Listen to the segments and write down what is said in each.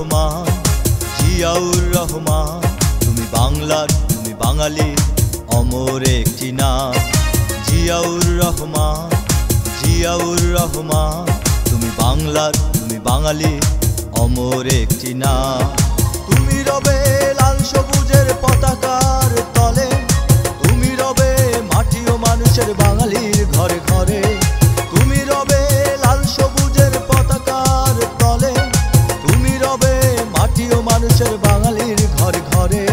রহমান, জিয়াউর রহমান। তুমি বাংলার, তুমি বাঙালি, অমর একটি নাম। জিয়াউর রহমান, জিয়াউর রহমান। তুমি বাংলার, তুমি বাঙালি, অমর একটি নাম। তুমি রবে লাল সবুজের পতাকার তলে, তুমি রবে মাটি ও মানুষের বাঙালির ঘরে ঘরে। তুমি রবে লাল সবুজের পতাকার তলে, তুমি রবে মাটি ও মানুষের বাঙালির ঘরে ঘরে।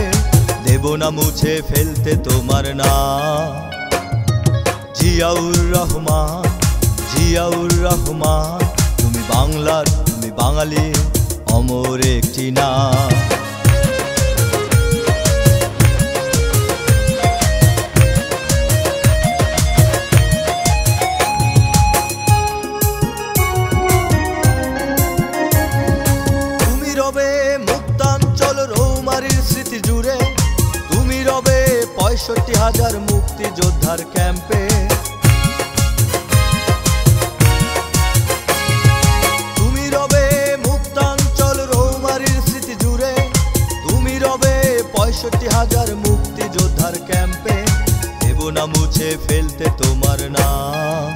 দেব না মুছে ফেলতে তোমার নাম। জিয়াউর রহমান, জিয়াউর রহমান। তুমি বাংলার, তুমি বাঙালি, অমর একটি নাম। তুমি রবে মুক্তাঞ্চল রৌমারীর স্মৃতি জুড়ে, তুমি রবে ৬৫,০০০ মুক্তিযোদ্ধার ক্যাম্পে। তুমি রবে মুক্তাঞ্চল রৌমারীর স্মৃতি জুড়ে, তুমি রবে ৬৫,০০০ মুক্তিযোদ্ধার ক্যাম্পে। দেব না মুছে ফেলতে তোমার নাম।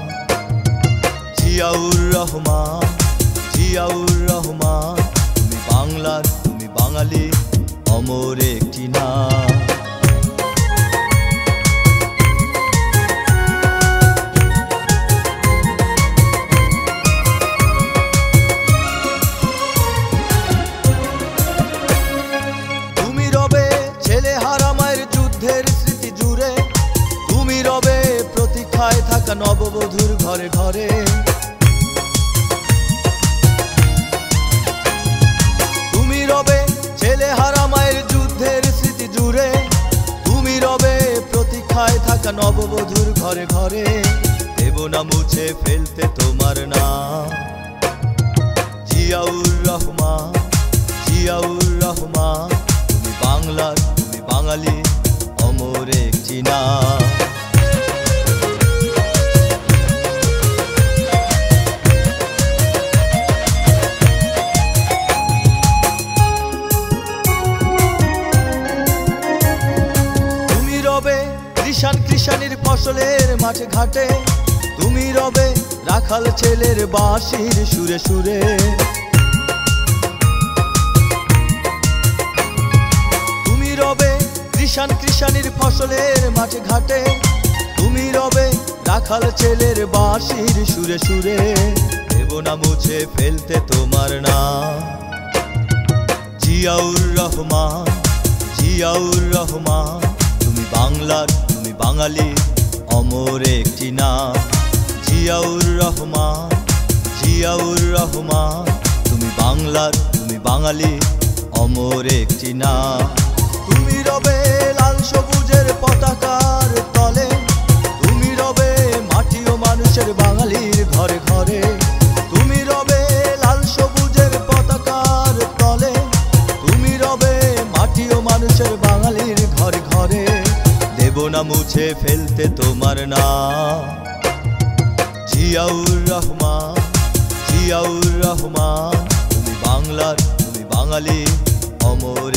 জিয়াউর রহমান, জিয়াউর রহমান। তুমি বাংলার, তুমি বাঙালি, অমর একটি নাম। তুমি রবে ছেলে হারা মায়ের যুদ্ধের স্মৃতি জুড়ে, তুমি রবে প্রতীক্ষায় থাকা নববধূর ঘরে ঘরে। তুমি রবে ছেলে হারা মায়ের যুদ্ধের স্মৃতি জুড়ে, তুমি রবে প্রতীক্ষায় থাকা নববধূর ঘরে ঘরে। দেব না মুছে ফেলতে তোমার নাম। জিয়াউর রহমান, জিয়াউর রহমান। তুমি বাংলার, তুমি বাঙালি, অমর একটি নাম। তুমি রবে কৃষাণ কৃষাণীর ফসলের মাঠে ঘাটে, তুমি রবে রাখাল ছেলের বাঁশির সুরে সুরে। তুমি রবে কৃষাণ কৃষাণীর ফসলের মাঠে ঘাটে, তুমি রবে রাখাল ছেলের বাঁশির সুরে সুরে। দেব না মুছে ফেলতে তোমার নাম। জিয়াউর রহমান, জিয়াউর রহমান। তুমি বাংলার, তুমি বাঙালি, অমর একটি নাম। জিয়াউর রহমান, জিয়াউর রহমান। তুমি বাংলার, তুমি বাঙালি, অমর একটি নাম। তুমি রবে লাল সবুজের পতাকার তলে, তুমি রবে মাটি ও মানুষের বাঙালির ঘরে ঘরে। তুমি রবে লাল সবুজের পতাকার তলে, তুমি রবে মাটি ও মানুষের বাঙালির ঘরে ঘরে। দেব না মুছে ফেলতে তোমার নাম। জিয়াউর রহমান, জিয়াউর রহমান। তুমি বাংলার, তুমি বাঙালি, অমর